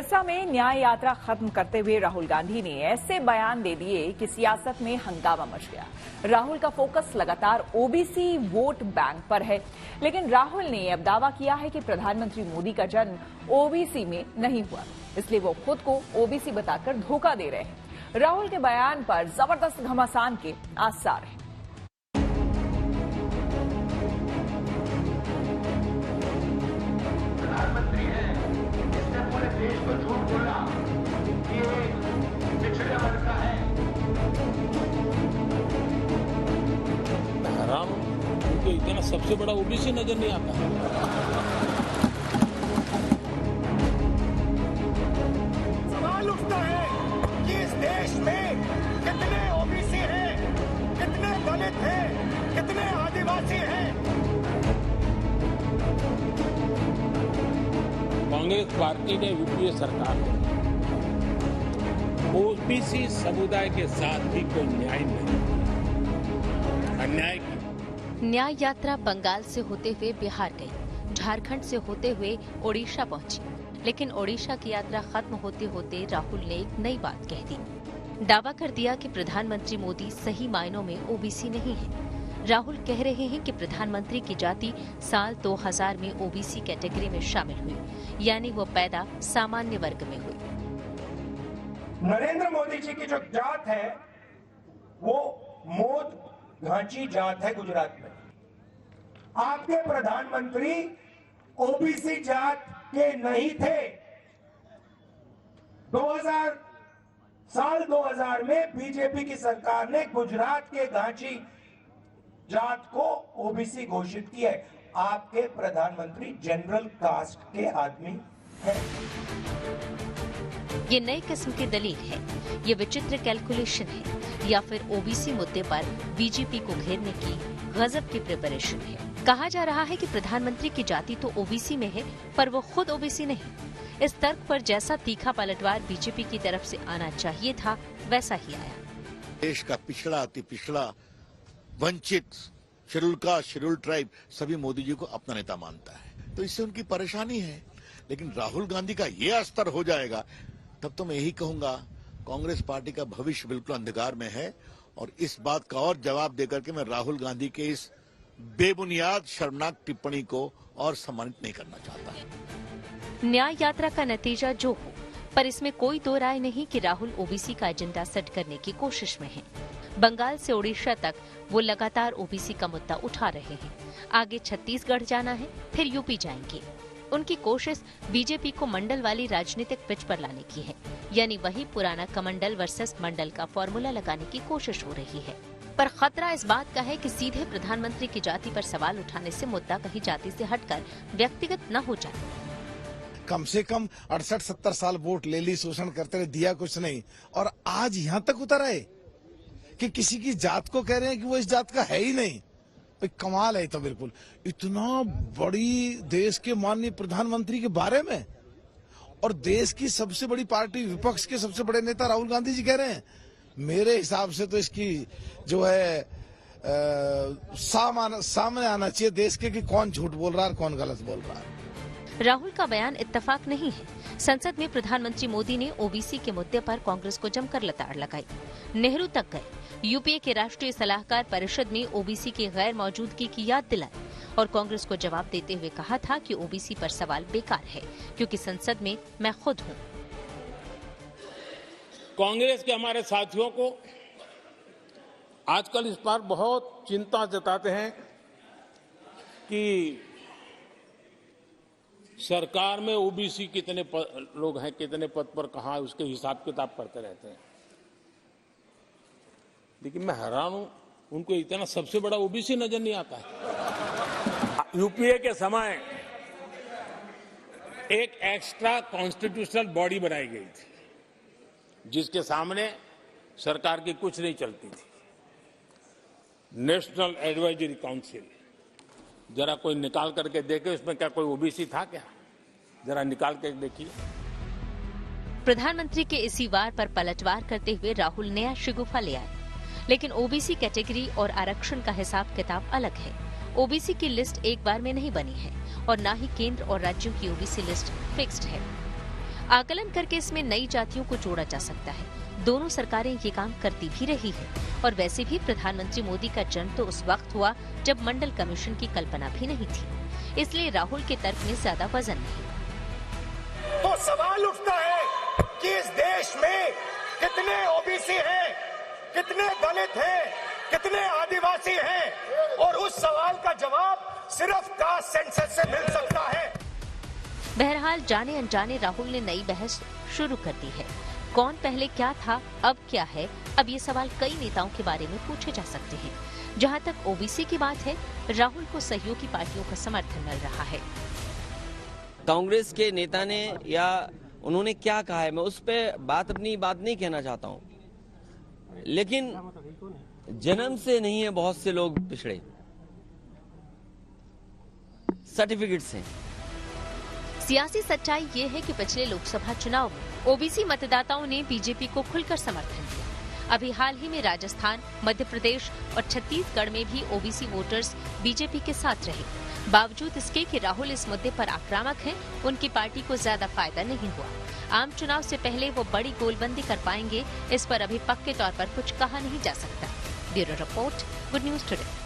सिरसा में न्याय यात्रा खत्म करते हुए राहुल गांधी ने ऐसे बयान दे दिए कि सियासत में हंगामा मच गया। राहुल का फोकस लगातार ओबीसी वोट बैंक पर है, लेकिन राहुल ने अब दावा किया है कि प्रधानमंत्री मोदी का जन्म ओबीसी में नहीं हुआ, इसलिए वो खुद को ओबीसी बताकर धोखा दे रहे हैं। राहुल के बयान पर जबरदस्त घमासान के आसार हैं। प्रधानमंत्री है, इसने पूरे देश को झूठ बोला कि ये पिछड़े वर्ग का है। मैं हैरान हूं, उनको इतना सबसे बड़ा ओबीसी नजर नहीं आता है। सवाल उठता है कि इस देश में कितने ओबीसी हैं, कितने दलित हैं, कितने आदिवासी हैं। कांग्रेस पार्टी ने यूपीए सरकार में ओबीसी समुदाय के साथ भी कोई न्याय नहीं, अन्याय किया। न्याय यात्रा बंगाल से होते हुए बिहार गई, झारखंड से होते हुए ओडिशा पहुंची, लेकिन ओडिशा की यात्रा खत्म होते होते राहुल ने एक नई बात कह दी। दावा कर दिया कि प्रधानमंत्री मोदी सही मायनों में ओबीसी नहीं है। राहुल कह रहे हैं कि प्रधानमंत्री की जाति साल 2000 में ओबीसी कैटेगरी में शामिल हुई, यानी वो पैदा सामान्य वर्ग में हुई। नरेंद्र मोदी जी की जो जात है वो मोद घांची जात है गुजरात में। आपके प्रधानमंत्री ओबीसी जात के नहीं थे। साल 2000 में बीजेपी की सरकार ने गुजरात के घांची जात को ओबीसी घोषित किया है। आपके प्रधानमंत्री जनरल कास्ट के आदमी हैं। ये नई किस्म की दलील है, ये विचित्र कैलकुलेशन है, या फिर ओबीसी मुद्दे पर बीजेपी को घेरने की गजब की प्रिपरेशन है। कहा जा रहा है कि प्रधानमंत्री की जाति तो ओबीसी में है, पर वो खुद ओबीसी नहीं। इस तर्क पर जैसा तीखा पलटवार बीजेपी की तरफ से आना चाहिए था, वैसा ही आया। देश का पिछड़ा, अति पिछड़ा, वंचित, शेड्यूल कास्ट, शेड्यूल ट्राइब सभी मोदी जी को अपना नेता मानता है, तो इससे उनकी परेशानी है। लेकिन राहुल गांधी का ये स्तर हो जाएगा, तब तो मैं यही कहूंगा कांग्रेस पार्टी का भविष्य बिल्कुल अंधकार में है। और इस बात का और जवाब देकर के मैं राहुल गांधी के इस बेबुनियाद शर्मनाक टिप्पणी को और सम्मानित नहीं करना चाहता। न्याय यात्रा का नतीजा जो हो, पर इसमें कोई दो राय नहीं कि राहुल ओबीसी का एजेंडा सेट करने की कोशिश में हैं। बंगाल से ओडिशा तक वो लगातार ओबीसी का मुद्दा उठा रहे हैं। आगे छत्तीसगढ़ जाना है, फिर यूपी जाएंगे। उनकी कोशिश बीजेपी को मंडल वाली राजनीतिक पिच पर लाने की है, यानी वही पुराना कमंडल वर्सेस मंडल का फॉर्मूला लगाने की कोशिश हो रही है। पर खतरा इस बात का है कि सीधे प्रधानमंत्री की जाति पर सवाल उठाने से मुद्दा कहीं जाति से हटकर व्यक्तिगत न हो जाए। कम से कम 68-70 साल वोट ले ली, शोषण करते रहे, दिया कुछ नहीं, और आज यहाँ तक उतर आए कि किसी की जात को कह रहे हैं कि वो इस जात का है ही नहीं। भाई कमाल है तो बिल्कुल। इतना बड़ी देश के माननीय प्रधानमंत्री के बारे में, और देश की सबसे बड़ी पार्टी विपक्ष के सबसे बड़े नेता राहुल गांधी जी कह रहे हैं। मेरे हिसाब से तो इसकी जो है सामने आना चाहिए देश के कि कौन झूठ बोल रहा है और कौन गलत बोल रहा है। राहुल का बयान इत्तेफाक नहीं है। संसद में प्रधानमंत्री मोदी ने ओबीसी के मुद्दे पर कांग्रेस को जमकर लताड़ लगाई, नेहरू तक गए, यूपीए के राष्ट्रीय सलाहकार परिषद में ओबीसी की गैर मौजूदगी की याद दिलाई और कांग्रेस को जवाब देते हुए कहा था कि ओबीसी पर सवाल बेकार है, क्योंकि संसद में मैं खुद हूं। कांग्रेस के हमारे साथियों को आजकल इस पर बहुत चिंता जताते हैं कि सरकार में ओबीसी कितने लोग हैं, कितने पद पर कहां, उसके हिसाब किताब करते रहते हैं। लेकिन मैं हैरान हूं, उनको इतना सबसे बड़ा ओबीसी नजर नहीं आता है। यूपीए के समय एक एक्स्ट्रा कॉन्स्टिट्यूशनल बॉडी बनाई गई थी, जिसके सामने सरकार की कुछ नहीं चलती थी, नेशनल एडवाइजरी काउंसिल। जरा कोई निकाल करके देखे उसमें क्या कोई ओबीसी था क्या, जरा निकाल के देखिए। प्रधानमंत्री के इसी वार पर पलटवार करते हुए राहुल नया शिगुफा ले आए, लेकिन ओबीसी कैटेगरी और आरक्षण का हिसाब किताब अलग है। ओबीसी की लिस्ट एक बार में नहीं बनी है और न ही केंद्र और राज्यों की ओबीसी लिस्ट फिक्स्ड है। आकलन करके इसमें नई जातियों को जोड़ा जा सकता है। दोनों सरकारें ये काम करती भी रही है और वैसे भी प्रधानमंत्री मोदी का जन्म तो उस वक्त हुआ जब मंडल कमीशन की कल्पना भी नहीं थी, इसलिए राहुल के तर्क में ज्यादा वजन नहीं। तो सवाल उठता है कि इस देश में कितने ओबीसी हैं, कितने दलित हैं, कितने आदिवासी हैं, और उस सवाल का जवाब सिर्फ कास्ट सेंसस से मिल सकता है। बहरहाल जाने अनजाने राहुल ने नई बहस शुरू कर दी है। कौन पहले क्या था, अब क्या है, अब ये सवाल कई नेताओं के बारे में पूछे जा सकते हैं। जहां तक ओबीसी की बात है, राहुल को सहयोगी पार्टियों का समर्थन मिल रहा है। कांग्रेस के नेता ने या उन्होंने क्या कहा है, मैं उस पर अपनी बात नहीं कहना चाहता हूं, लेकिन जन्म से नहीं है बहुत से लोग पिछड़े, सर्टिफिकेट्स हैं। सियासी सच्चाई ये है कि पिछले लोकसभा चुनाव में ओबीसी मतदाताओं ने बीजेपी को खुलकर समर्थन दिया। अभी हाल ही में राजस्थान, मध्य प्रदेश और छत्तीसगढ़ में भी ओबीसी वोटर्स बीजेपी के साथ रहे। बावजूद इसके कि राहुल इस मुद्दे पर आक्रामक हैं, उनकी पार्टी को ज्यादा फायदा नहीं हुआ। आम चुनाव से पहले वो बड़ी गोलबंदी कर पाएंगे, इस पर अभी पक्के तौर पर कुछ कहा नहीं जा सकता। Bureau report, good news today.